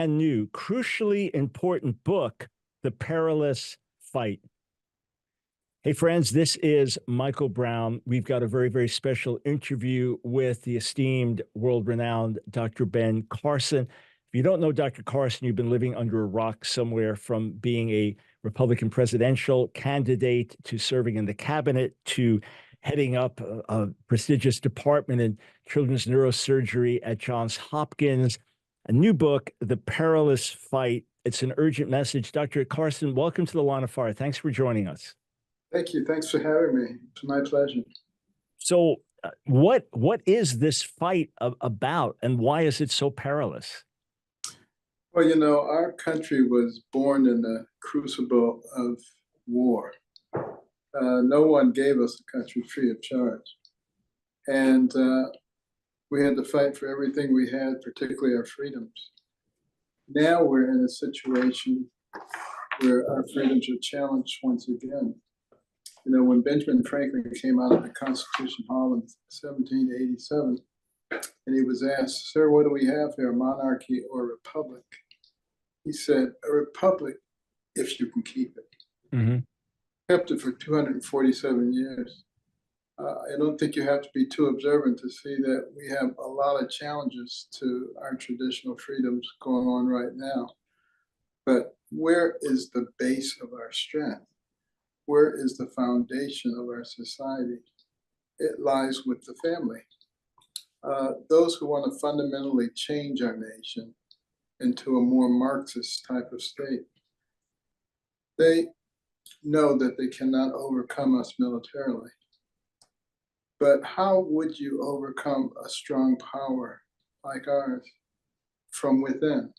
and new, crucially important book, The Perilous Fight. Hey, friends, this is Michael Brown. We've got a very, very special interview with the esteemed, world-renowned Dr. Ben Carson. If you don't know Dr. Carson, you've been living under a rock somewhere, from being a Republican presidential candidate to serving in the cabinet to heading up a prestigious department in children's neurosurgery at Johns Hopkins. A new book, The Perilous Fight. It's an urgent message. Dr. Carson, welcome to the Line of Fire. Thanks for joining us. Thank you. Thanks for having me. It's my pleasure. So what is this fight about, and why is it so perilous? Well, our country was born in the crucible of war. No one gave us a country free of charge. And we had to fight for everything we had, particularly our freedoms. Now we're in a situation where our freedoms are challenged once again. When Benjamin Franklin came out of the Constitution Hall in 1787, and he was asked, "Sir, what do we have here, a monarchy or a republic?" He said, "A republic, if you can keep it." Mm-hmm. Kept it for 247 years. I don't think you have to be too observant to see that we have a lot of challenges to our traditional freedoms going on right now. But where is the base of our strength? Where is the foundation of our society? It lies with the family. Those who want to fundamentally change our nation into a more Marxist type of state, they know that they cannot overcome us militarily. But how would you overcome a strong power like ours from within?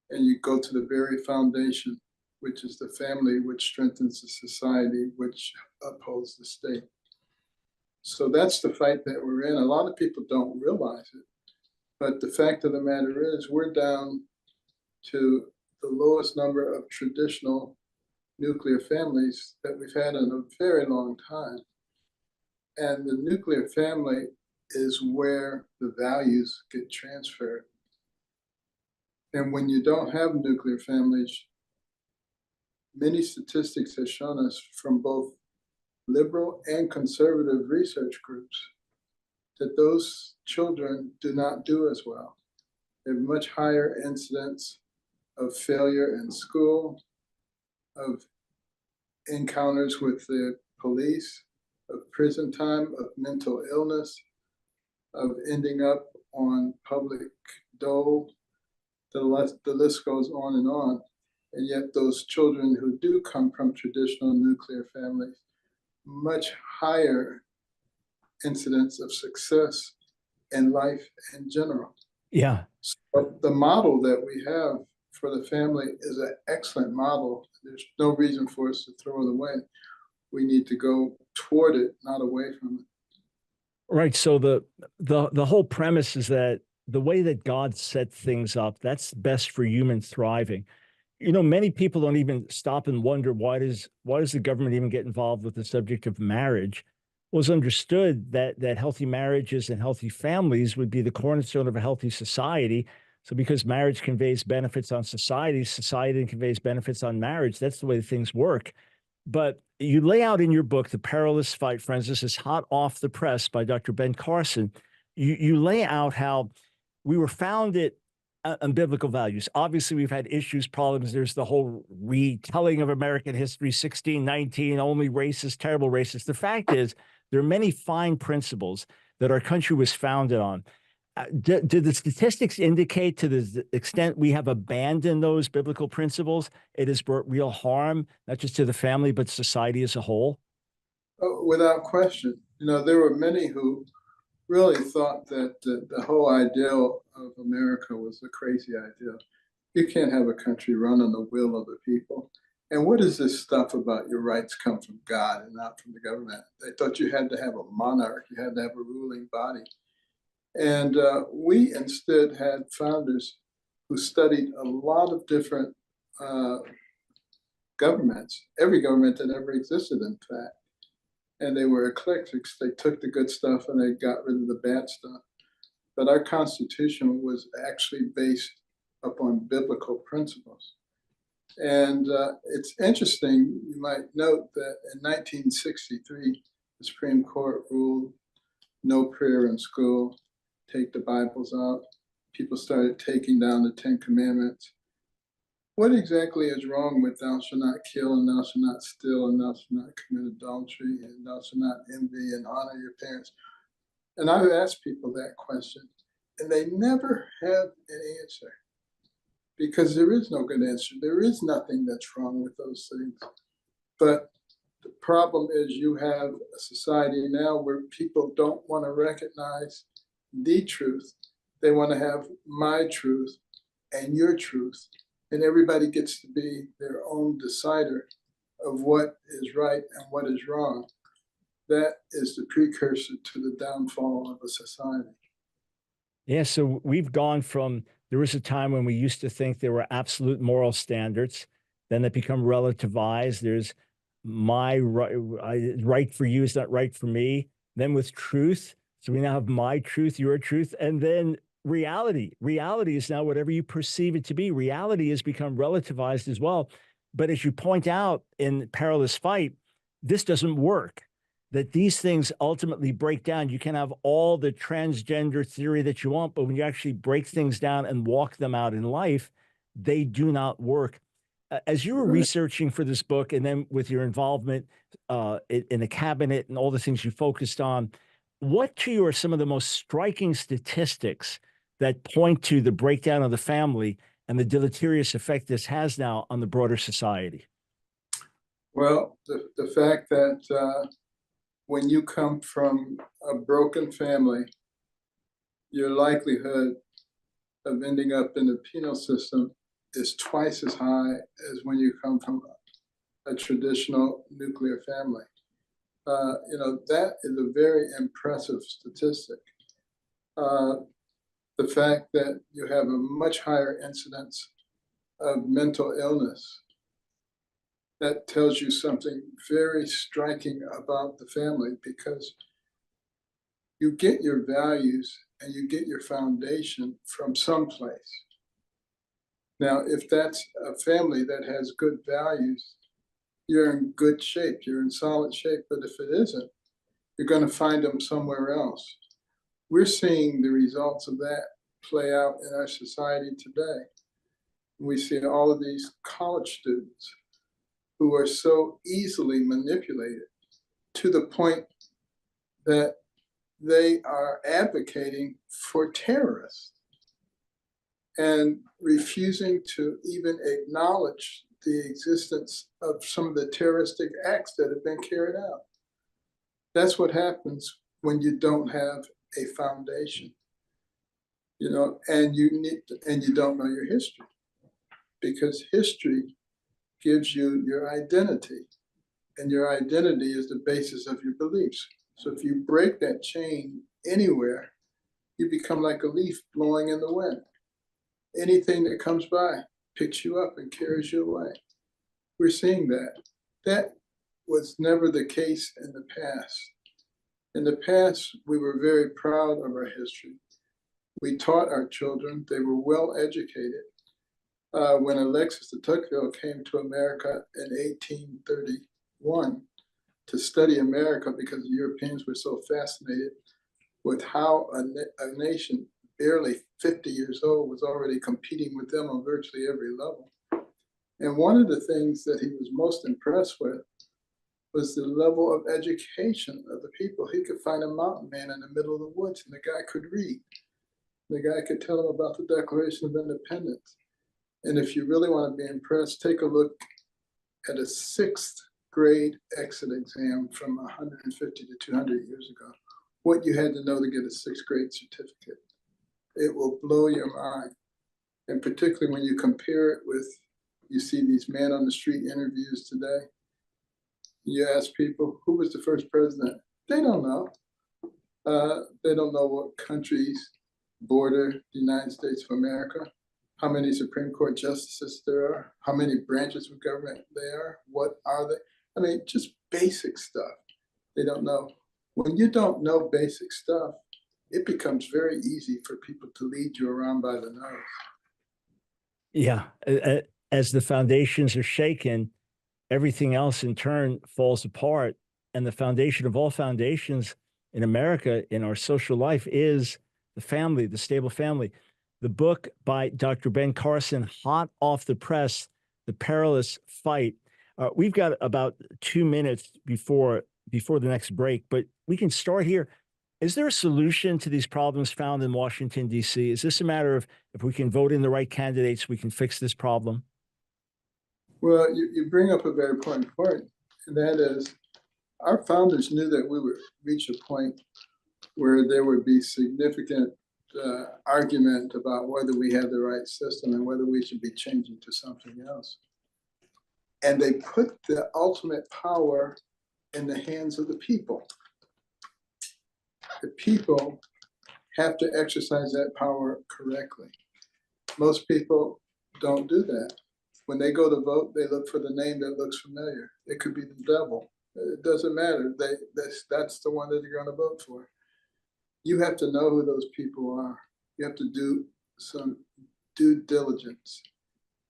And you go to the very foundation, which is the family, which strengthens the society, which upholds the state. So that's the fight that we're in. A lot of people don't realize it, but the fact of the matter is we're down to the lowest number of traditional nuclear families that we've had in a very long time. And the nuclear family is where the values get transferred. And when you don't have nuclear families, many statistics have shown us from both liberal and conservative research groups that those children do not do as well. They have much higher incidence of failure in school, of encounters with the police, of prison time, of mental illness, of ending up on public dole. The list goes on and on. And yet those children who do come from traditional nuclear families, much higher incidence of success in life in general. Yeah. So the model that we have for the family is an excellent model. There's no reason for us to throw it away. We need to go toward it, not away from it. Right. So the whole premise is that the way that God set things up, that's best for human thriving. Many people don't even stop and wonder, why does the government even get involved with the subject of marriage? It was understood that healthy marriages and healthy families would be the cornerstone of a healthy society. So because marriage conveys benefits on society, society conveys benefits on marriage. That's the way things work. But you lay out in your book, The Perilous Fight, friends, this is hot off the press by Dr. Ben Carson. You lay out how we were founded on biblical values. Obviously, we've had issues, problems. There's the whole retelling of American history, 1619, only racist, terrible racist. The fact is, there are many fine principles that our country was founded on. Do the statistics indicate, to the extent we have abandoned those biblical principles, it has brought real harm, not just to the family, but society as a whole? Oh, without question. There were many who really thought that the whole ideal of America was a crazy ideal. You can't have a country run on the will of the people. And what is this stuff about your rights come from God and not from the government? They thought you had to have a monarch, you had to have a ruling body. And we instead had founders who studied a lot of different governments, every government that ever existed, in fact. And they were eclectics. They took the good stuff and they got rid of the bad stuff. But our Constitution was actually based upon biblical principles. And it's interesting, you might note that in 1963, the Supreme Court ruled no prayer in school, take the Bibles out. People started taking down the Ten Commandments. What exactly is wrong with thou shalt not kill, and thou shalt not steal, and thou shalt not commit adultery, and thou shalt not envy and honor your parents? And I've asked people that question, and they never have an answer, because there is no good answer. There is nothing that's wrong with those things. But the problem is you have a society now where people don't want to recognize the truth. They want to have my truth and your truth, and everybody gets to be their own decider of what is right and what is wrong. That is the precursor to the downfall of a society. Yeah, so we've gone from there was a time when we used to think there were absolute moral standards, then they become relativized. There's my right, right for you is not right for me. Then with truth, so we now have my truth, your truth, and then reality. Reality is now whatever you perceive it to be. Reality has become relativized as well. But as you point out in Perilous Fight, this doesn't work, that these things ultimately break down. You can have all the transgender theory that you want, but when you actually break things down and walk them out in life, they do not work. As you were researching for this book, and then with your involvement in the cabinet and all the things you focused on, what to you are some of the most striking statistics that point to the breakdown of the family and the deleterious effect this has now on the broader society? Well, the fact that when you come from a broken family, your likelihood of ending up in the penal system is twice as high as when you come from a traditional nuclear family. That is a very impressive statistic. The fact that you have a much higher incidence of mental illness, that tells you something very striking about the family, because you get your values and you get your foundation from someplace. Now, if that's a family that has good values, you're in good shape, you're in solid shape. But if it isn't, you're going to find them somewhere else. We're seeing the results of that play out in our society today. We see all of these college students who are so easily manipulated to the point that they are advocating for terrorists and refusing to even acknowledge the existence of some of the terroristic acts that have been carried out. That's what happens when you don't have a foundation, and you don't know your history, because history gives you your identity, and your identity is the basis of your beliefs. So if you break that chain anywhere, you become like a leaf blowing in the wind. Anything that comes by picks you up and carries you away. We're seeing that. That was never the case in the past. In the past, we were very proud of our history. We taught our children, they were well educated. When Alexis de Tocqueville came to America in 1831 to study America, because the Europeans were so fascinated with how a nation barely 50 years old was already competing with them on virtually every level. And one of the things that he was most impressed with was the level of education of the people. He could find a mountain man in the middle of the woods, and the guy could read. The guy could tell him about the Declaration of Independence. And if you really want to be impressed, take a look at a sixth grade exit exam from 150 to 200 years ago. What you had to know to get a sixth grade certificate. It will blow your mind. And particularly when you compare it with, you see these man on the street interviews today. You ask people, who was the first president? They don't know. They don't know what countries border the United States of America, how many Supreme Court justices there are, how many branches of government there are, what are they? I mean, just basic stuff. They don't know. When you don't know basic stuff, it becomes very easy for people to lead you around by the nose. Yeah. As the foundations are shaken, everything else in turn falls apart. And the foundation of all foundations in America, in our social life, is the family, the stable family. The book by Dr. Ben Carson, hot off the press, The Perilous Fight. We've got about 2 minutes before the next break, but we can start here. Is there a solution to these problems found in Washington, D.C.? Is this a matter of if we can vote in the right candidates, we can fix this problem? Well, you bring up a very important point, and that is our founders knew that we would reach a point where there would be significant argument about whether we had the right system and whether we should be changing to something else. And they put the ultimate power in the hands of the people. The people have to exercise that power correctly. Most people don't do that. When they go to vote, they look for the name that looks familiar. It could be the devil. It doesn't matter. That's the one that they're going to vote for. You have to know who those people are. You have to do some due diligence.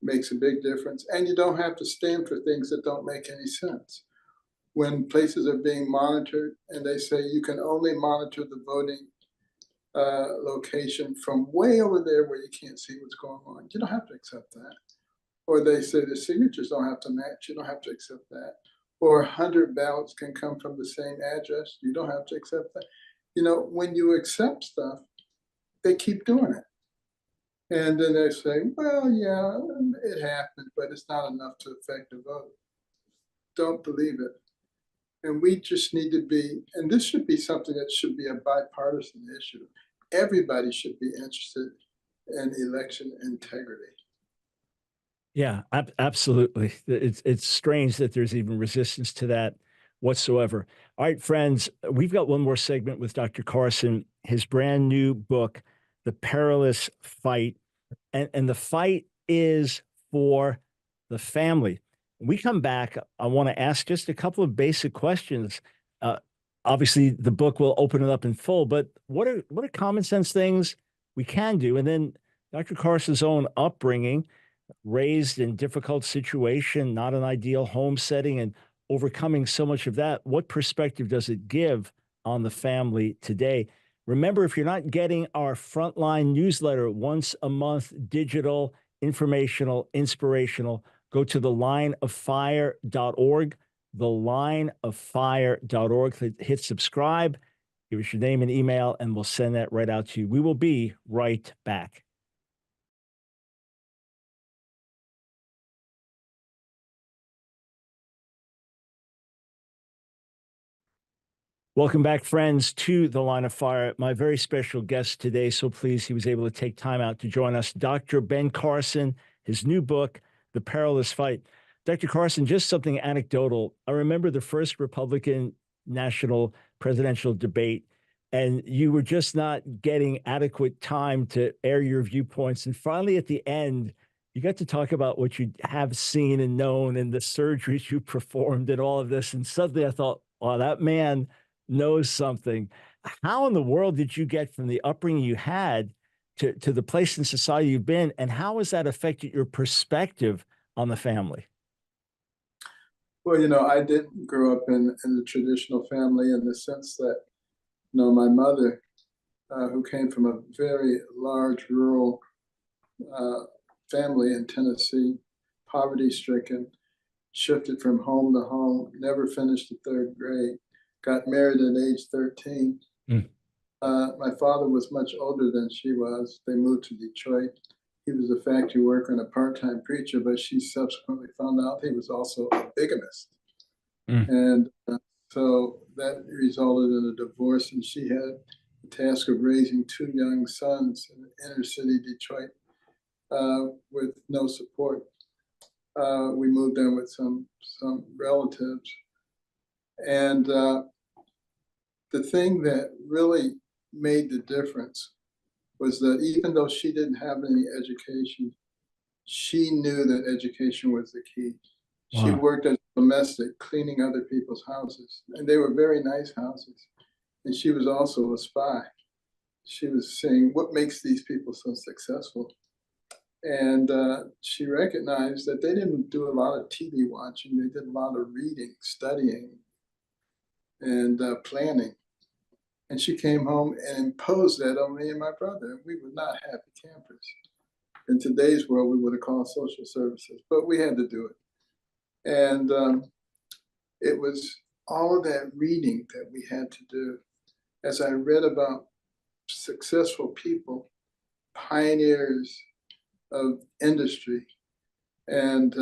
Makes a big difference. And you don't have to stand for things that don't make any sense. When places are being monitored and they say you can only monitor the voting location from way over there where you can't see what's going on, you don't have to accept that. Or they say the signatures don't have to match, you don't have to accept that. Or 100 ballots can come from the same address, you don't have to accept that. You know, when you accept stuff, they keep doing it. And then they say, well, yeah, it happened, but it's not enough to affect the vote. Don't believe it. And we just need to be, and this should be something that should be a bipartisan issue. Everybody should be interested in election integrity. Yeah, absolutely. It's strange that there's even resistance to that whatsoever. All right, friends, we've got one more segment with Dr. Carson, his brand new book, The Perilous Fight. And the fight is for the family. When we come back, I want to ask just a couple of basic questions. Uh, Obviously, the book will open it up in full, but what are common sense things we can do? And then Dr. Carson's own upbringing, raised in difficult situation, not an ideal home setting, and overcoming so much of that, what perspective does it give on the family today? Remember, if you're not getting our Frontline newsletter once a month, digital, informational, inspirational, go to thelineoffire.org, thelineoffire.org. Hit subscribe, give us your name and email, and we'll send that right out to you. We will be right back. Welcome back, friends, to The Line of Fire. My very special guest today, so pleased he was able to take time out to join us, Dr. Ben Carson, his new book, The Perilous Fight. Dr. Carson, just something anecdotal. I remember the first Republican national presidential debate, and you were just not getting adequate time to air your viewpoints. And finally, at the end, you got to talk about what you have seen and known and the surgeries you performed and all of this. And suddenly I thought, wow, that man knows something. How in the world did you get from the upbringing you had to the place in society you've been? And how has that affected your perspective on the family? Well, you know, I didn't grow up in the traditional family in the sense that, you know, my mother, who came from a very large rural uh, family in Tennessee, poverty stricken, shifted from home to home, never finished the third grade, got married at age 13. Mm. My father was much older than she was. They moved to Detroit. He was a factory worker and a part-time preacher, but she subsequently found out he was also a bigamist. Mm. And so that resulted in a divorce, and she had the task of raising two young sons in inner city Detroit with no support. We moved in with some relatives. And the thing that really made the difference was that even though she didn't have any education, she knew that education was the key. She Wow. worked as a domestic, cleaning other people's houses, and they were very nice houses. And she was also a spy. She was saying, what makes these people so successful? And she recognized that they didn't do a lot of TV watching. They did a lot of reading, studying, and planning. And she came home and imposed that on me and my brother. We were not happy campers. In today's world, we would have called social services, but we had to do it. And it was all of that reading that we had to do. As I read about successful people, pioneers of industry, and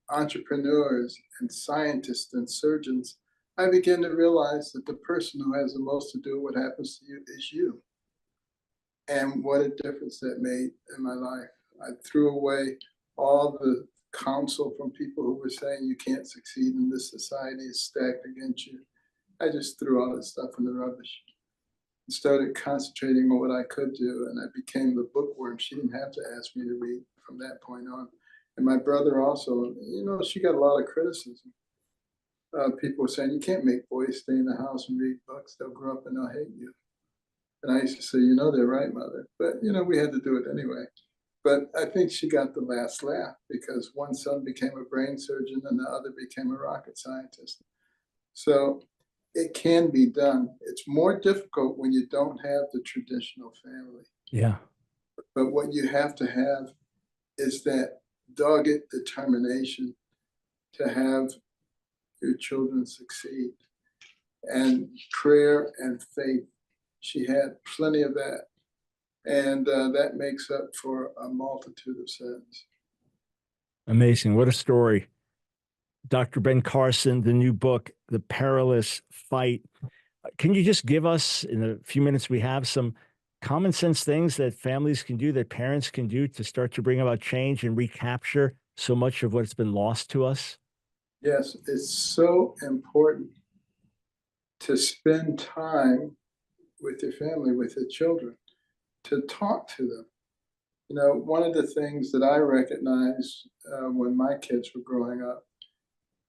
entrepreneurs and scientists and surgeons, I began to realize that the person who has the most to do with what happens to you is you. And what a difference that made in my life. I threw away all the counsel from people who were saying you can't succeed in this society, is stacked against you. I just threw all that stuff in the rubbish and started concentrating on what I could do. And I became the bookworm. She didn't have to ask me to read from that point on. And my brother also, she got a lot of criticism. People were saying, you can't make boys stay in the house and read books. They'll grow up and they'll hate you. And I used to say, they're right, mother. But, we had to do it anyway. But I think she got the last laugh because one son became a brain surgeon and the other became a rocket scientist. So it can be done. It's more difficult when you don't have the traditional family. Yeah. But what you have to have is that dogged determination to have your children succeed, and prayer and faith. She had plenty of that. And that makes up for a multitude of sins. Amazing. What a story. Dr. Ben Carson, the new book, The Perilous Fight. Can you just give us, in the few minutes we have, some common sense things that families can do, that parents can do to start to bring about change and recapture so much of what's been lost to us? Yes, it's so important to spend time with your family, with your children, to talk to them. One of the things that I recognized when my kids were growing up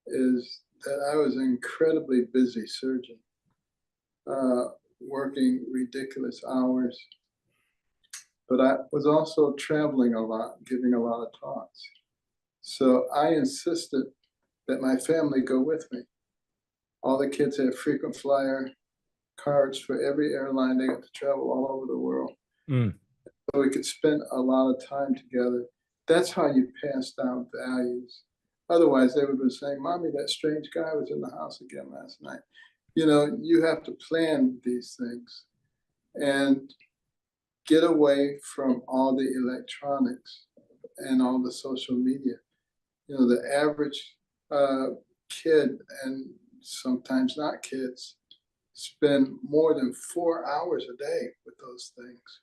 is that I was an incredibly busy surgeon, working ridiculous hours, but I was also traveling a lot, giving a lot of talks. So I insisted that my family go with me. All the kids had frequent flyer cards for every airline. They got to travel all over the world. Mm. So we could spend a lot of time together. That's how you pass down values. Otherwise, they would have been saying, Mommy, that strange guy was in the house again last night. You have to plan these things and get away from all the electronics and all the social media. The average kid, and sometimes not kids, spend more than 4 hours a day with those things.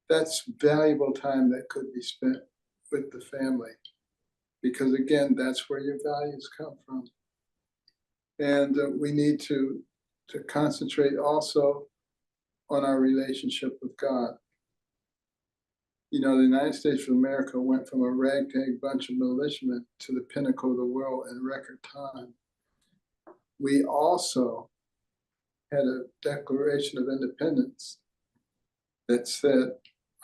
That's valuable time that could be spent with the family, because again, that's where your values come from. And we need to concentrate also on our relationship with God. The United States of America went from a ragtag bunch of militiamen to the pinnacle of the world in record time. We also had a Declaration of Independence that said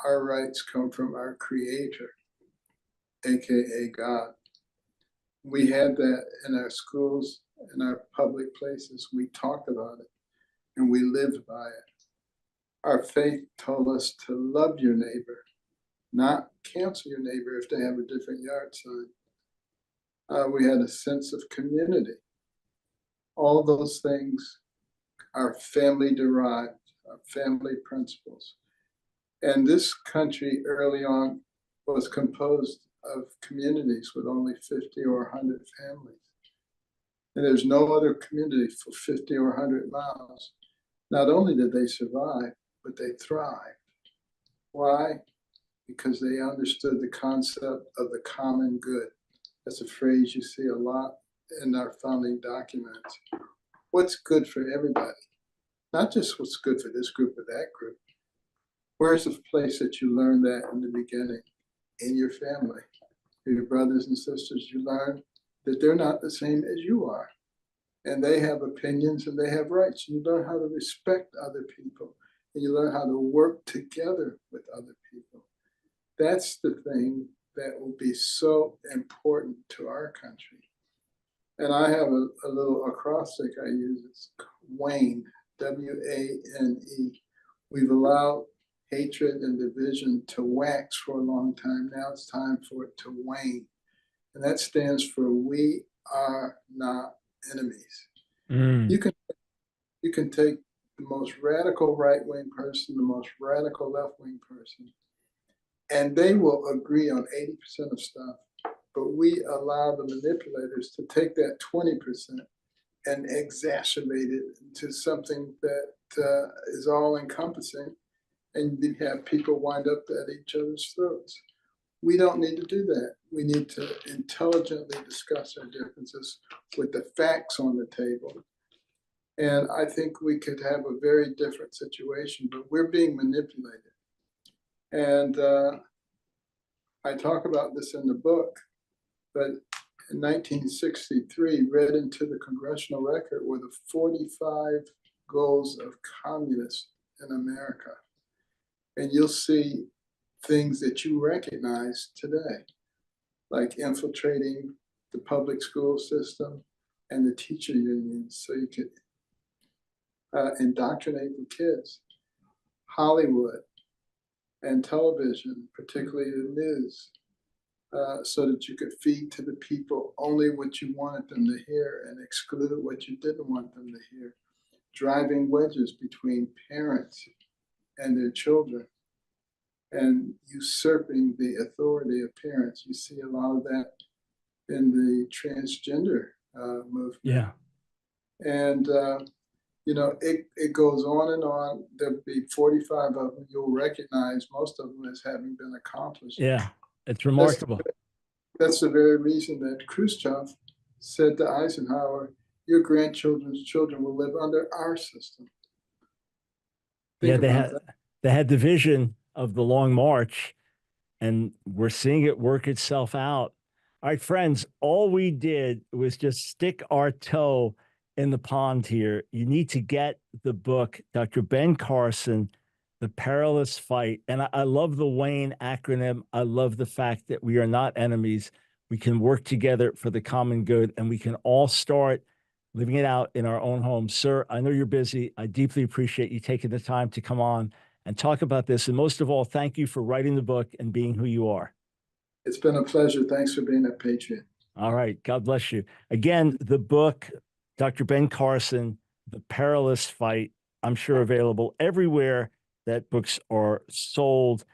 our rights come from our Creator, aka God. We had that in our schools, in our public places. We talked about it and we lived by it. Our faith told us to love your neighbor, not cancel your neighbor if they have a different yard sign. We had a sense of community. All those things are family derived, are family principles. And this country early on was composed of communities with only 50 or 100 families. And there's no other community for 50 or 100 miles. Not only did they survive, but they thrived. Why? Because they understood the concept of the common good. That's a phrase you see a lot in our founding documents. What's good for everybody? Not just what's good for this group or that group. Where's the place that you learn that in the beginning? In your family. Your brothers and sisters, you learn that they're not the same as you are. And they have opinions and they have rights. You learn how to respect other people. And you learn how to work together with other people. That's the thing that will be so important to our country. And I have a little acrostic I use. It's WANE, WANE. We've allowed hatred and division to wax for a long time. Now it's time for it to wane. And that stands for we are not enemies. Mm. You can take the most radical right-wing person, the most radical left-wing person, and they will agree on 80% of stuff. But we allow the manipulators to take that 20% and exacerbate it into something that is all encompassing, and you have people wind up at each other's throats. We don't need to do that. We need to intelligently discuss our differences with the facts on the table. And I think we could have a very different situation, but we're being manipulated. And I talk about this in the book, but in 1963, read into the congressional record were the 45 goals of communists in America. And you'll see things that you recognize today, like infiltrating the public school system and the teacher unions so you could indoctrinate the kids. Hollywood and television, particularly the news, so that you could feed to the people only what you wanted them to hear and exclude what you didn't want them to hear. Driving wedges between parents and their children and usurping the authority of parents. You see a lot of that in the transgender movement. Yeah. And, you know, it goes on and on. There'll be 45 of them. You'll recognize most of them as having been accomplished. Yeah. It's remarkable. That's the very reason that Khrushchev said to Eisenhower, your grandchildren's children will live under our system. Yeah, they had the vision of the Long March, and we're seeing it work itself out. All right, friends, all we did was just stick our toe in the pond here. You need to get the book, Dr. Ben Carson, The Perilous Fight. And I love the WANE acronym. I love the fact that we are not enemies. We can work together for the common good, and we can all start living it out in our own homes. Sir, I know you're busy. I deeply appreciate you taking the time to come on and talk about this. And most of all, thank you for writing the book and being who you are. It's been a pleasure. Thanks for being a patriot. All right. God bless you. Again, the book, Dr. Ben Carson, The Perilous Fight, I'm sure available everywhere that books are sold.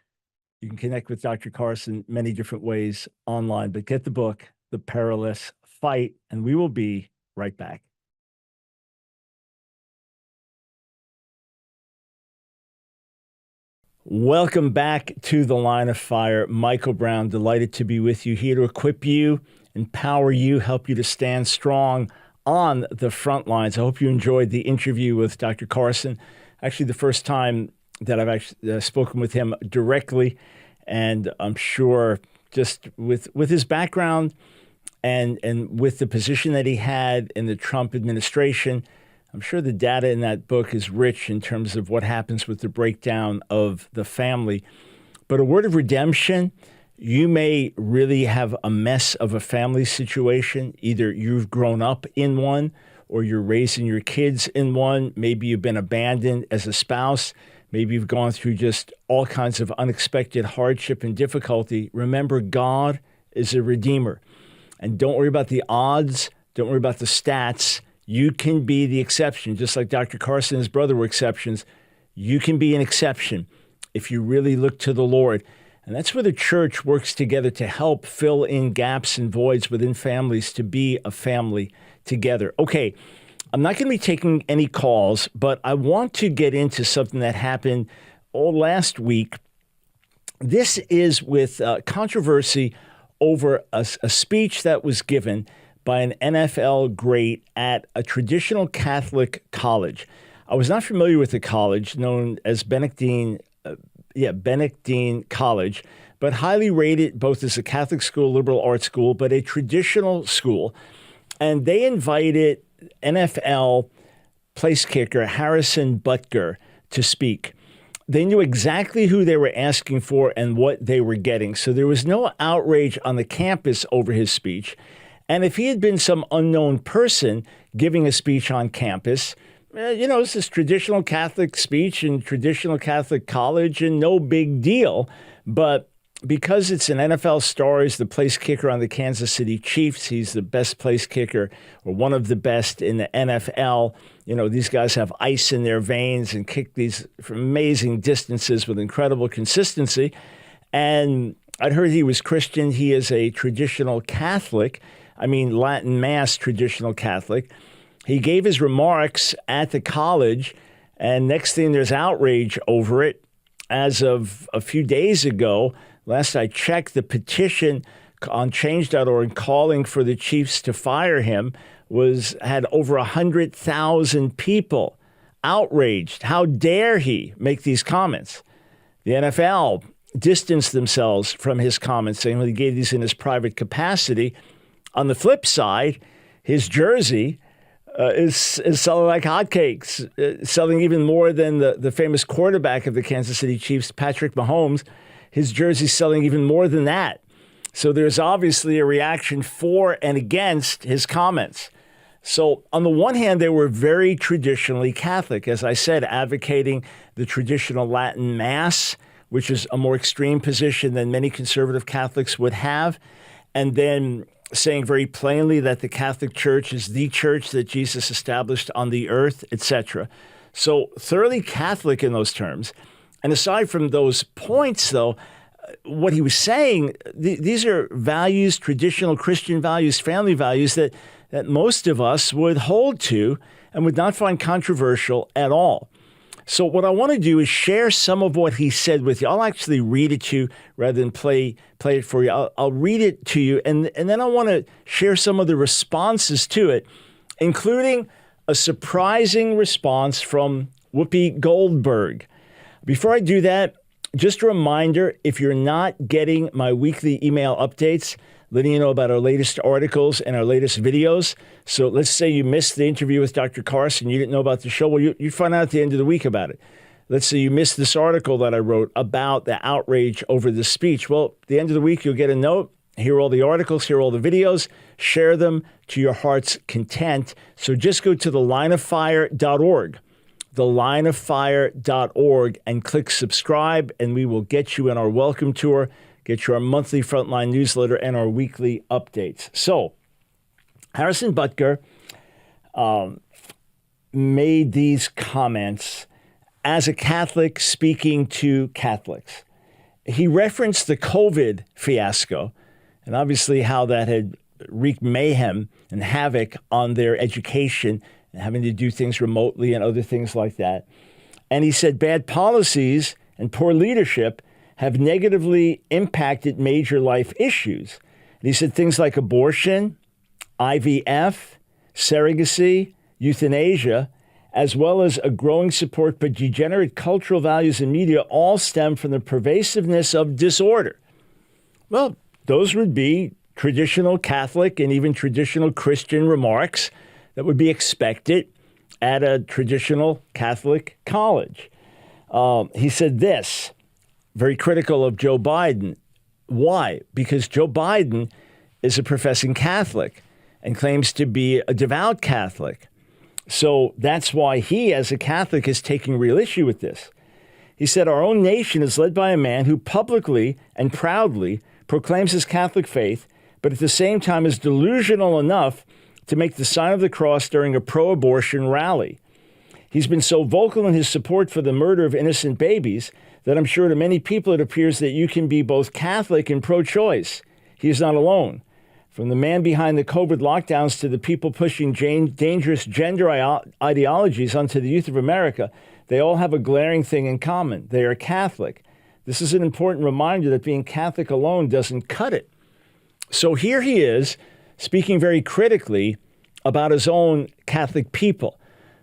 You can connect with Dr. Carson many different ways online, but get the book, The Perilous Fight, and we will be right back. Welcome back to The Line of Fire. Michael Brown, delighted to be with you, here to equip you, empower you, help you to stand strong on the front lines. I hope you enjoyed the interview with Dr. Carson. Actually, the first time that I've actually spoken with him directly, and I'm sure just with his background and with the position that he had in the Trump administration, I'm sure the data in that book is rich in terms of what happens with the breakdown of the family. But a word of redemption, you may really have a mess of a family situation. Either you've grown up in one or you're raising your kids in one. Maybe you've been abandoned as a spouse. Maybe you've gone through just all kinds of unexpected hardship and difficulty. Remember, God is a redeemer. And don't worry about the odds. Don't worry about the stats. You can be the exception, just like Dr. Carson and his brother were exceptions. You can be an exception if you really look to the Lord. And that's where the church works together to help fill in gaps and voids within families, to be a family together. Okay, I'm not going to be taking any calls, but I want to get into something that happened last week. This is with controversy over a speech that was given by an NFL great at a traditional Catholic college. I was not familiar with the college, known as Benedictine College, but highly rated both as a Catholic school, liberal arts school, but a traditional school. And they invited NFL place kicker Harrison Butker to speak. they knew exactly who they were asking for and what they were getting. So there was no outrage on the campus over his speech. And if he had been some unknown person giving a speech on campus, this is traditional Catholic speech in traditional Catholic college and no big deal. But because it's an NFL star, he's the place kicker on the Kansas City Chiefs. He's the best place kicker, or one of the best in the NFL. These guys have ice in their veins and kick these from amazing distances with incredible consistency. And I'd heard he was Christian. He is a traditional Catholic. Latin Mass traditional Catholic. He gave his remarks at the college, and next thing there's outrage over it. As of a few days ago, last I checked, the petition on change.org calling for the Chiefs to fire him had over 100,000 people outraged. How dare he make these comments? The NFL distanced themselves from his comments, saying he gave these in his private capacity. On the flip side, his jersey is selling like hotcakes, selling even more than the famous quarterback of the Kansas City Chiefs, Patrick Mahomes. His jersey's selling even more than that. So there's obviously a reaction for and against his comments. So on the one hand, they were very traditionally Catholic, as I said, advocating the traditional Latin Mass, which is a more extreme position than many conservative Catholics would have, and then saying very plainly that the Catholic Church is the church that Jesus established on the earth, etc. So thoroughly Catholic in those terms. And aside from those points, though, what he was saying, these are values, traditional Christian values, family values that most of us would hold to and would not find controversial at all. So what I want to do is share some of what he said with you. I'll actually read it to you rather than play it for you. I'll read it to you, and then I want to share some of the responses to it, including a surprising response from Whoopi Goldberg. Before I do that, just a reminder, if you're not getting my weekly email updates, letting you know about our latest articles and our latest videos. So let's say you missed the interview with Dr. Carson, you didn't know about the show. Well, you find out at the end of the week about it. Let's say you missed this article that I wrote about the outrage over the speech. Well, at the end of the week, you'll get a note, hear all the articles, hear all the videos, share them to your heart's content. So just go to thelineoffire.org, thelineoffire.org, and click subscribe, and we will get you in our welcome tour, get you our monthly Frontline newsletter, and our weekly updates. So Harrison Butker made these comments as a Catholic speaking to Catholics. He referenced the COVID fiasco and obviously how that had wreaked mayhem and havoc on their education and having to do things remotely and other things like that. And he said bad policies and poor leadership have negatively impacted major life issues. And he said things like abortion, IVF, surrogacy, euthanasia, as well as a growing support for degenerate cultural values in media all stem from the pervasiveness of disorder. Well, those would be traditional Catholic and even traditional Christian remarks that would be expected at a traditional Catholic college. He said this, very critical of Joe Biden. Why? Because Joe Biden is a professing Catholic and claims to be a devout Catholic. So that's why he, as a Catholic, is taking real issue with this. He said, our own nation is led by a man who publicly and proudly proclaims his Catholic faith, but at the same time is delusional enough to make the sign of the cross during a pro-abortion rally. He's been so vocal in his support for the murder of innocent babies that I'm sure to many people it appears that you can be both Catholic and pro-choice. He is not alone. From the man behind the COVID lockdowns to the people pushing dangerous gender ideologies onto the youth of America, they all have a glaring thing in common. They are Catholic. This is an important reminder that being Catholic alone doesn't cut it. So here he is speaking very critically about his own Catholic people.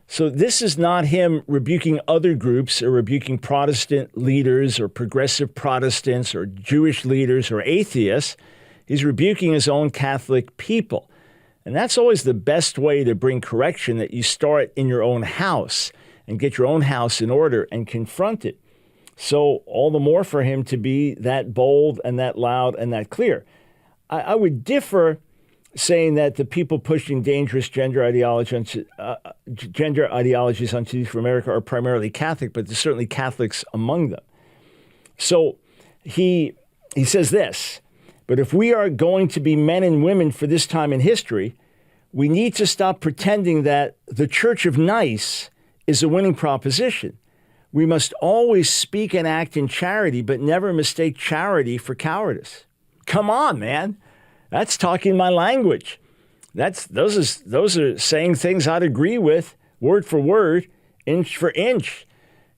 So this is not him rebuking other groups or rebuking Protestant leaders or progressive Protestants or Jewish leaders or atheists. He's rebuking his own Catholic people. And that's always the best way to bring correction, that you start in your own house and get your own house in order and confront it. So all the more for him to be that bold and that loud and that clear. I would differ saying that the people pushing dangerous gender ideologies on TV for America are primarily Catholic, but there's certainly Catholics among them. So he says this, but if we are going to be men and women for this time in history, we need to stop pretending that the Church of Nice is a winning proposition. We must always speak and act in charity, but never mistake charity for cowardice. Come on, man. That's talking my language. Those are saying things I'd agree with, word for word, inch for inch.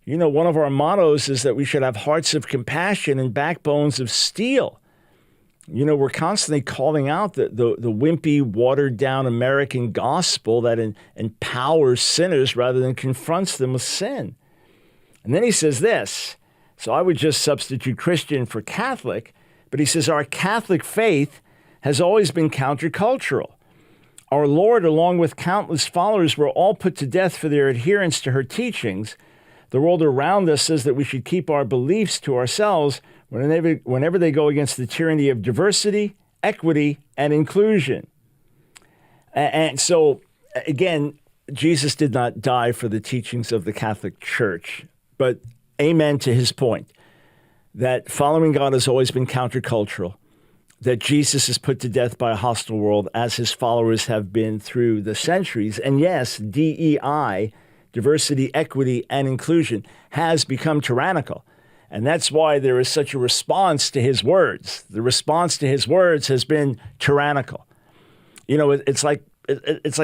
You know, one of our mottos is that we should have hearts of compassion and backbones of steel. You know, we're constantly calling out the wimpy, watered-down American gospel that empowers sinners rather than confronts them with sin. And then he says this, so I would just substitute Christian for Catholic, but he says our Catholic faith has always been countercultural. Our Lord, along with countless followers, were all put to death for their adherence to her teachings. The world around us says that we should keep our beliefs to ourselves whenever they go against the tyranny of diversity, equity, and inclusion. And so, again, Jesus did not die for the teachings of the Catholic Church, but amen to his point that following God has always been countercultural, that Jesus is put to death by a hostile world as his followers have been through the centuries. And yes, DEI, diversity, equity, and inclusion, has become tyrannical. And that's why there is such a response to his words. The response to his words has been tyrannical. You know, it's like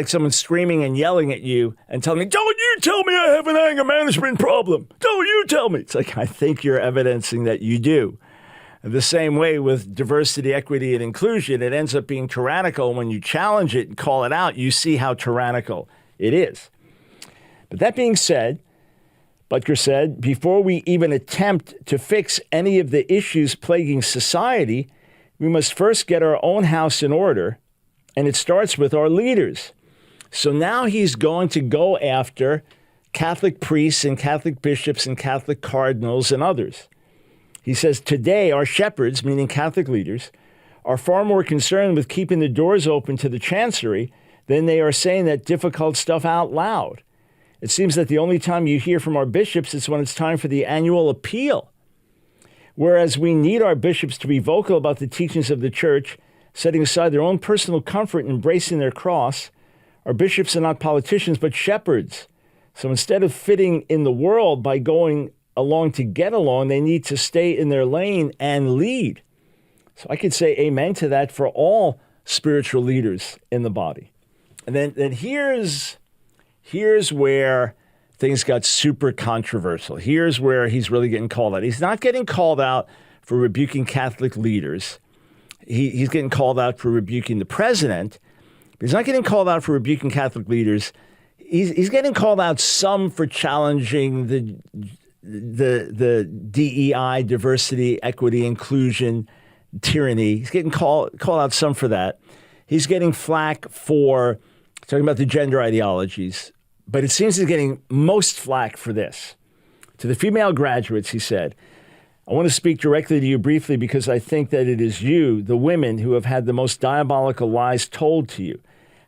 someone screaming and yelling at you and telling me, don't you tell me I have an anger management problem. Don't you tell me. It's like, I think you're evidencing that you do. The same way with diversity, equity, and inclusion, it ends up being tyrannical. When you challenge it and call it out, you see how tyrannical it is. But that being said, Butker said, before we even attempt to fix any of the issues plaguing society, we must first get our own house in order, and it starts with our leaders. So now he's going to go after Catholic priests and Catholic bishops and Catholic cardinals and others. He says, today our shepherds, meaning Catholic leaders, are far more concerned with keeping the doors open to the chancery than they are saying that difficult stuff out loud. It seems that the only time you hear from our bishops is when it's time for the annual appeal. Whereas we need our bishops to be vocal about the teachings of the church, setting aside their own personal comfort and embracing their cross, our bishops are not politicians, but shepherds. So instead of fitting in the world by going along to get along, they need to stay in their lane and lead. So I could say amen to that for all spiritual leaders in the body. And then here's where things got super controversial. Here's where he's really getting called out. He's not getting called out for rebuking Catholic leaders. He's getting called out for rebuking the president. But he's not getting called out for rebuking Catholic leaders. He's getting called out some for challenging the DEI, diversity, equity, inclusion, tyranny. He's getting called out some for that. He's getting flack for talking about the gender ideologies, but it seems he's getting most flack for this. To the female graduates, he said, I want to speak directly to you briefly because I think that it is you, the women, who have had the most diabolical lies told to you.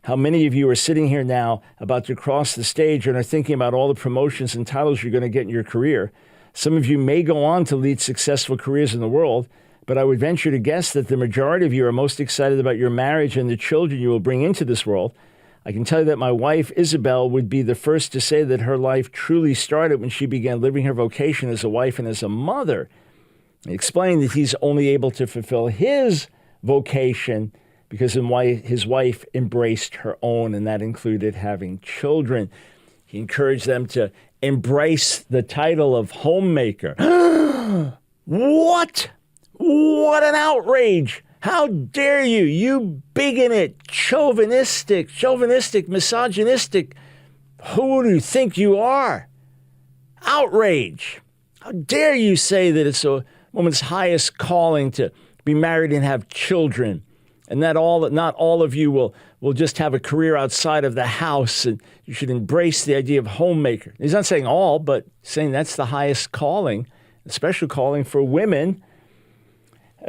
How many of you are sitting here now about to cross the stage and are thinking about all the promotions and titles you're going to get in your career. Some of you may go on to lead successful careers in the world, but I would venture to guess that the majority of you are most excited about your marriage and the children you will bring into this world. I can tell you that my wife, Isabel, would be the first to say that her life truly started when she began living her vocation as a wife and as a mother. He explained that he's only able to fulfill his vocation because his wife embraced her own, and that included having children. He encouraged them to embrace the title of homemaker. What? What an outrage. How dare you, you bigoted, chauvinistic, misogynistic. Who do you think you are? Outrage. How dare you say that it's a woman's highest calling to be married and have children, and that not all of you will just have a career outside of the house, and you should embrace the idea of homemaker. He's not saying all, but saying that's the highest calling, especially calling for women.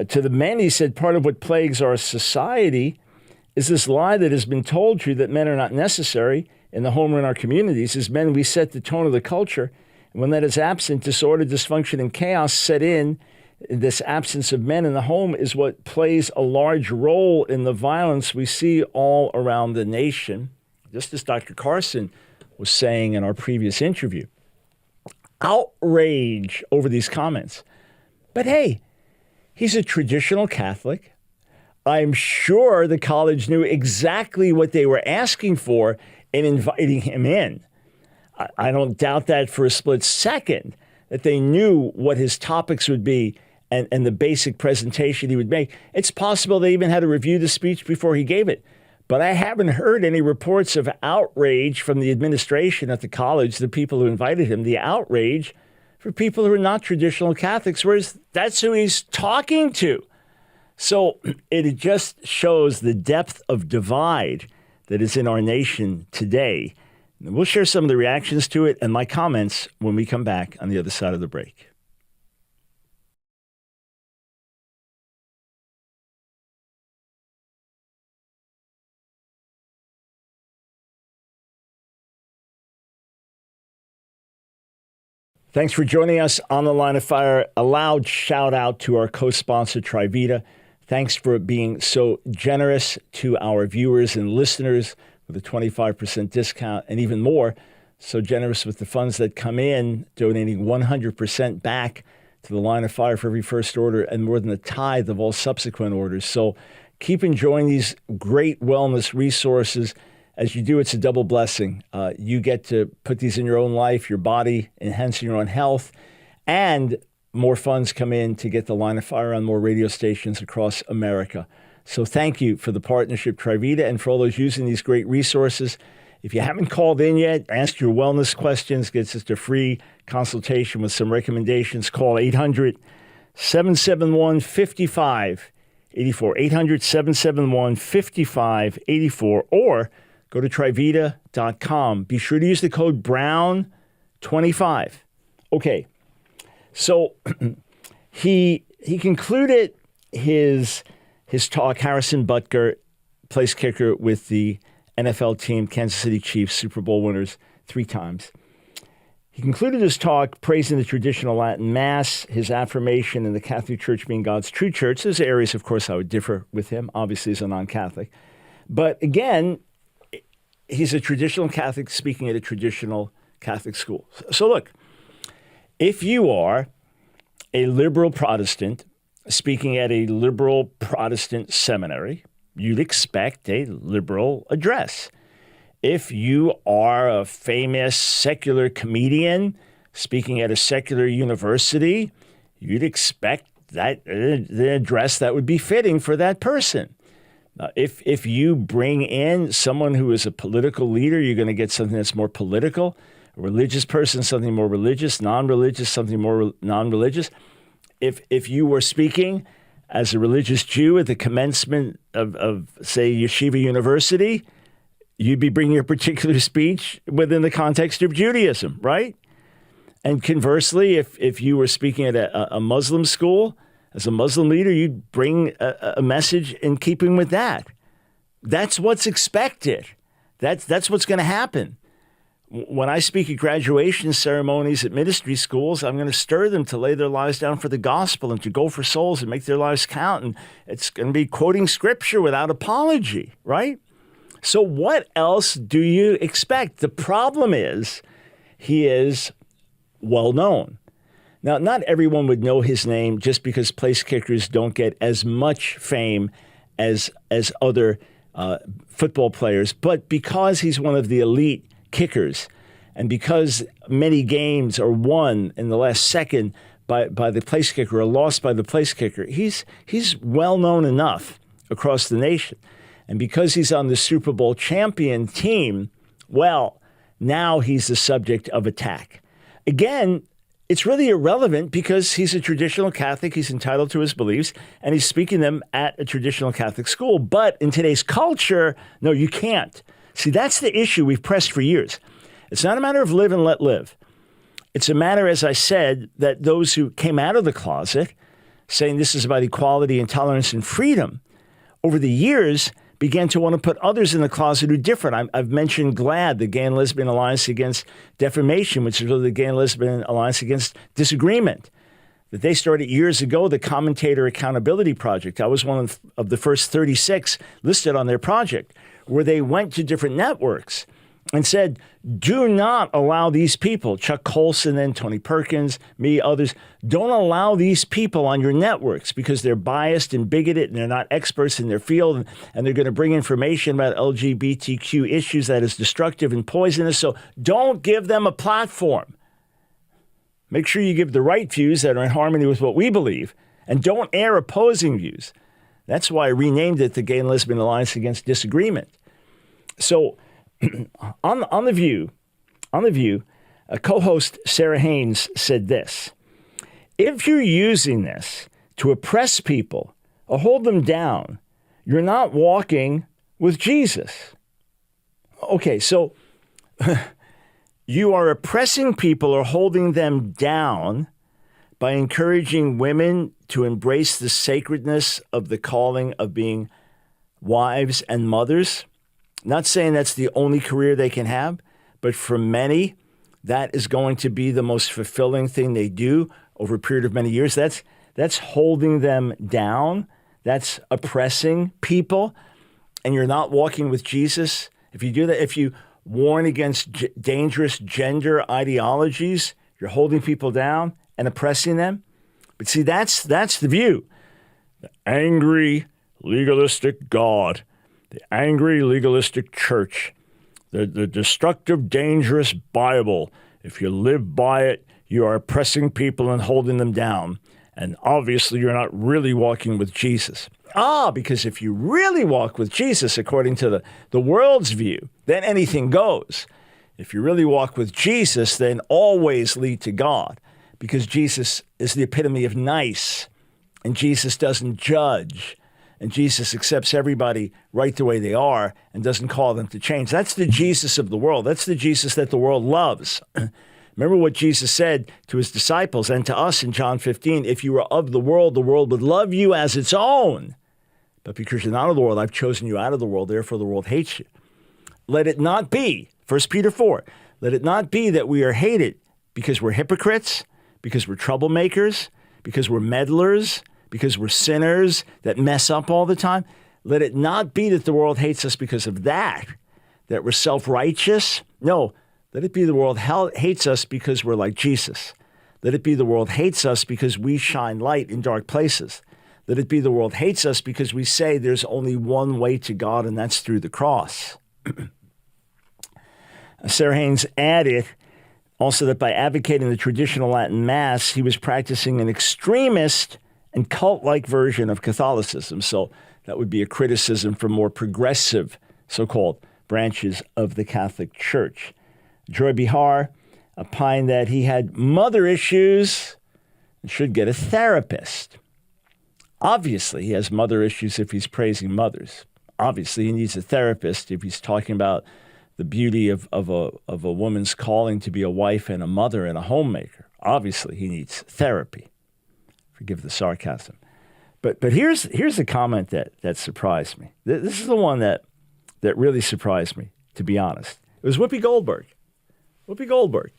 To the men, he said, part of what plagues our society is this lie that has been told you that men are not necessary in the home or in our communities. As men, we set the tone of the culture. And when that is absent, disorder, dysfunction, and chaos set in. This absence of men in the home is what plays a large role in the violence we see all around the nation. Just as Dr. Carson was saying in our previous interview. Outrage over these comments. But hey, he's a traditional Catholic. I'm sure the college knew exactly what they were asking for in inviting him in. I don't doubt that for a split second, that they knew what his topics would be and the basic presentation he would make. It's possible they even had to review the speech before he gave it. But I haven't heard any reports of outrage from the administration at the college, the people who invited him, the outrage for people who are not traditional Catholics, whereas that's who he's talking to. So it just shows the depth of divide that is in our nation today. We'll share some of the reactions to it and my comments when we come back on the other side of the break. Thanks for joining us on The Line of Fire. A loud shout out to our co-sponsor, Trivita. Thanks for being so generous to our viewers and listeners with a 25% discount and even more, so generous with the funds that come in, donating 100% back to The Line of Fire for every first order and more than a tithe of all subsequent orders. So keep enjoying these great wellness resources. As you do, it's a double blessing. You get to put these in your own life, your body, enhancing your own health, and more funds come in to get The Line of Fire on more radio stations across America. So thank you for the partnership, Trivita, and for all those using these great resources. If you haven't called in yet, ask your wellness questions, get just a free consultation with some recommendations. Call 800-771-5584, 800-771-5584, or go to Trivita.com. Be sure to use the code BROWN25. Okay, so he concluded his talk, Harrison Butker, place kicker with the NFL team, Kansas City Chiefs, Super Bowl winners 3 times. He concluded his talk praising the traditional Latin Mass, his affirmation in the Catholic Church being God's true church. There's areas, of course, I would differ with him, obviously as a non-Catholic. But again, he's a traditional Catholic speaking at a traditional Catholic school. So look, if you are a liberal Protestant speaking at a liberal Protestant seminary, you'd expect a liberal address. If you are a famous secular comedian speaking at a secular university, you'd expect that the address that would be fitting for that person. If you bring in someone who is a political leader, you're going to get something that's more political. A religious person, something more religious. Non-religious, something more non-religious. If you were speaking as a religious Jew at the commencement of say, Yeshiva University, you'd be bringing a particular speech within the context of Judaism, right? And conversely, if you were speaking at a Muslim school, as a Muslim leader, you'd bring a message in keeping with that. That's what's expected. That's what's going to happen. When I speak at graduation ceremonies at ministry schools, I'm going to stir them to lay their lives down for the gospel and to go for souls and make their lives count. And it's going to be quoting scripture without apology, right? So what else do you expect? The problem is he is well known. Now, not everyone would know his name just because place kickers don't get as much fame as other football players, but because he's one of the elite kickers, and because many games are won in the last second by the place kicker or lost by the place kicker, he's well known enough across the nation. And because he's on the Super Bowl champion team, well, now he's the subject of attack. Again, it's really irrelevant because he's a traditional Catholic, he's entitled to his beliefs, and he's speaking them at a traditional Catholic school. But in today's culture, no, you can't. See, that's the issue we've pressed for years. It's not a matter of live and let live. It's a matter, as I said, that those who came out of the closet, saying this is about equality and tolerance and freedom, over the years began to want to put others in the closet who are different. I've mentioned GLAAD, the Gay and Lesbian Alliance Against Defamation, which is really the Gay and Lesbian Alliance Against Disagreement, that they started years ago, the Commentator Accountability Project. I was one of the first 36 listed on their project, where they went to different networks and said, do not allow these people, Chuck Colson and Tony Perkins, me, others, don't allow these people on your networks because they're biased and bigoted and they're not experts in their field and they're going to bring information about LGBTQ issues that is destructive and poisonous. So don't give them a platform. Make sure you give the right views that are in harmony with what we believe and don't air opposing views. That's why I renamed it the Gay and Lesbian Alliance Against Disagreement. So on the View, a co-host Sarah Haynes said this: if you're using this to oppress people or hold them down, you're not walking with Jesus. Okay, so you are oppressing people or holding them down by encouraging women to embrace the sacredness of the calling of being wives and mothers. Not saying that's the only career they can have, but for many, that is going to be the most fulfilling thing they do over a period of many years. That's holding them down. That's oppressing people. And you're not walking with Jesus. If you do that, if you warn against dangerous gender ideologies, you're holding people down and oppressing them. But see, that's the view. The angry, legalistic God. The angry, legalistic church, the destructive, dangerous Bible. If you live by it, you are oppressing people and holding them down. And obviously, you're not really walking with Jesus. Because if you really walk with Jesus, according to the world's view, then anything goes. If you really walk with Jesus, then always lead to God, because Jesus is the epitome of nice, and Jesus doesn't judge. And Jesus accepts everybody right the way they are and doesn't call them to change. That's the Jesus of the world. That's the Jesus that the world loves. Remember what Jesus said to his disciples and to us in John 15, if you were of the world would love you as its own. But because you're not of the world, I've chosen you out of the world, therefore the world hates you. Let it not be, 1 Peter 4, let it not be that we are hated because we're hypocrites, because we're troublemakers, because we're meddlers, because we're sinners that mess up all the time. Let it not be that the world hates us because of that we're self-righteous. No, let it be the world hates us because we're like Jesus. Let it be the world hates us because we shine light in dark places. Let it be the world hates us because we say there's only one way to God, and that's through the cross. Sarah Haynes added also that by advocating the traditional Latin Mass, he was practicing an extremist and cult-like version of Catholicism. So that would be a criticism for more progressive, so-called branches of the Catholic Church. Joy Behar opined that he had mother issues and should get a therapist. Obviously, he has mother issues if he's praising mothers. Obviously, he needs a therapist if he's talking about the beauty of a woman's calling to be a wife and a mother and a homemaker. Obviously, he needs therapy. Forgive the sarcasm. But here's the comment that surprised me. This is the one that really surprised me, to be honest. It was Whoopi Goldberg. Whoopi Goldberg.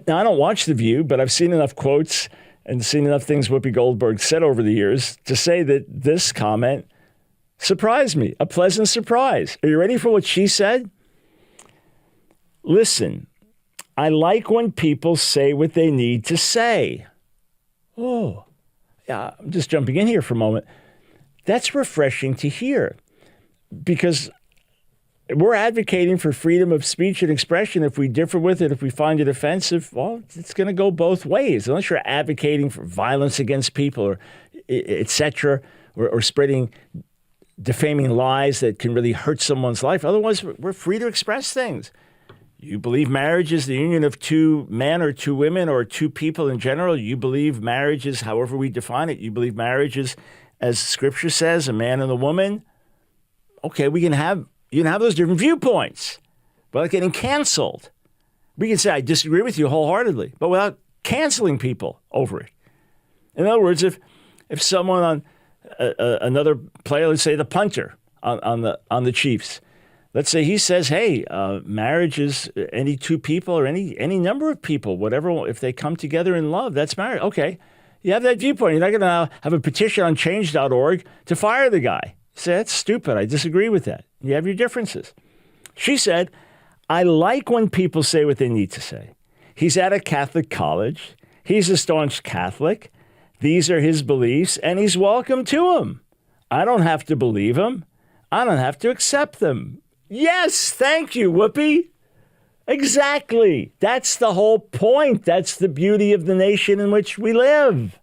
Now, I don't watch The View, but I've seen enough quotes and seen enough things Whoopi Goldberg said over the years to say that this comment surprised me, a pleasant surprise. Are you ready for what she said? Listen, I like when people say what they need to say. Oh, yeah, I'm just jumping in here for a moment. That's refreshing to hear, because we're advocating for freedom of speech and expression. If we differ with it, if we find it offensive, well, it's going to go both ways. Unless you're advocating for violence against people or et cetera, or spreading defaming lies that can really hurt someone's life. Otherwise, we're free to express things. You believe marriage is the union of two men or two women or two people in general. You believe marriage is, however we define it, you believe marriage is, as Scripture says, a man and a woman. Okay, you can have those different viewpoints without getting canceled. We can say, I disagree with you wholeheartedly, but without canceling people over it. In other words, if someone on another player, let's say the punter on the Chiefs, let's say he says, hey, marriage is any two people or any number of people, whatever, if they come together in love, that's marriage. Okay, you have that viewpoint. You're not going to have a petition on change.org to fire the guy. You say, that's stupid. I disagree with that. You have your differences. She said, I like when people say what they need to say. He's at a Catholic college. He's a staunch Catholic. These are his beliefs, and he's welcome to them. I don't have to believe him. I don't have to accept them. Yes, thank you, Whoopi. Exactly. That's the whole point. That's the beauty of the nation in which we live.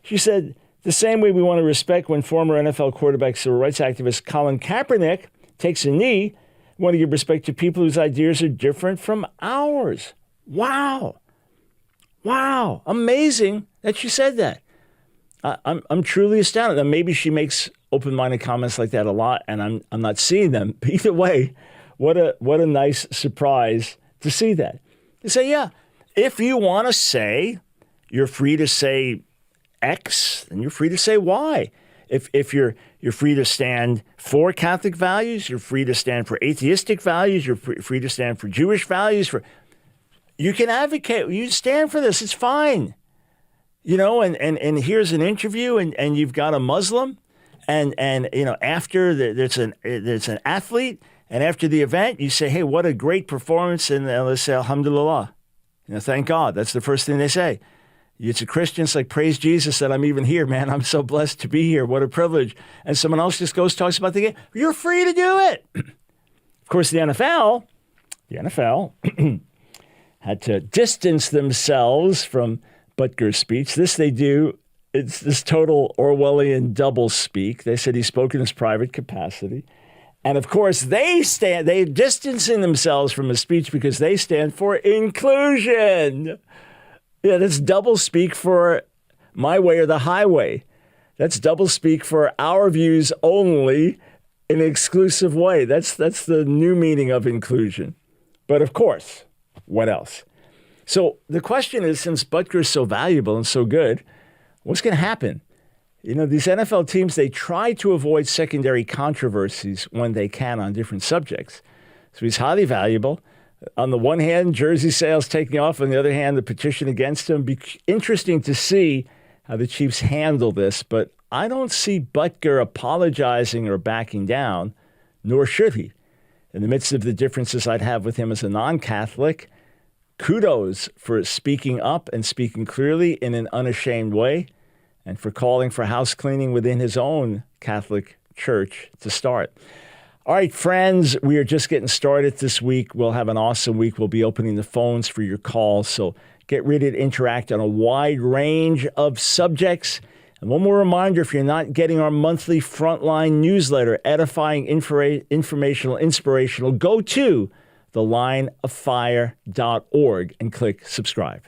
She said, the same way we want to respect when former NFL quarterback, civil rights activist Colin Kaepernick takes a knee, we want to give respect to people whose ideas are different from ours. Wow. Wow. Amazing that she said that. I'm truly astounded. And maybe she makes open-minded comments like that a lot, and I'm not seeing them. But either way, what a nice surprise to see that. You say, yeah, if you want to say, you're free to say X, then you're free to say Y. If you're free to stand for Catholic values, you're free to stand for atheistic values, you're free to stand for Jewish values. You can advocate. You stand for this. It's fine. You know, and here's an interview, and you've got a Muslim, and you know, after there's an athlete, and after the event, you say, hey, what a great performance, and let's say, alhamdulillah. You know, thank God. That's the first thing they say. It's a Christian. It's like, praise Jesus that I'm even here, man. I'm so blessed to be here. What a privilege. And someone else just talks about the game. You're free to do it. Of course, the NFL had to distance themselves from Butker's speech. This they do. It's this total Orwellian double speak. They said he spoke in his private capacity. And of course, they're distancing themselves from his speech because they stand for inclusion. Yeah, that's double speak for my way or the highway. That's double speak for our views only in an exclusive way. That's the new meaning of inclusion. But of course, what else? So the question is, since Butker is so valuable and so good, what's going to happen? You know, these NFL teams, they try to avoid secondary controversies when they can on different subjects. So he's highly valuable. On the one hand, jersey sales taking off. On the other hand, the petition against him. Be interesting to see how the Chiefs handle this. But I don't see Butker apologizing or backing down, nor should he. In the midst of the differences I'd have with him as a non-Catholic, kudos for speaking up and speaking clearly in an unashamed way, and for calling for house cleaning within his own Catholic church to start. All right, friends, we are just getting started this week. We'll have an awesome week. We'll be opening the phones for your calls, so get ready to interact on a wide range of subjects. And one more reminder, if you're not getting our monthly Frontline newsletter, edifying, informational, inspirational, go to thelineoffire.org and click subscribe.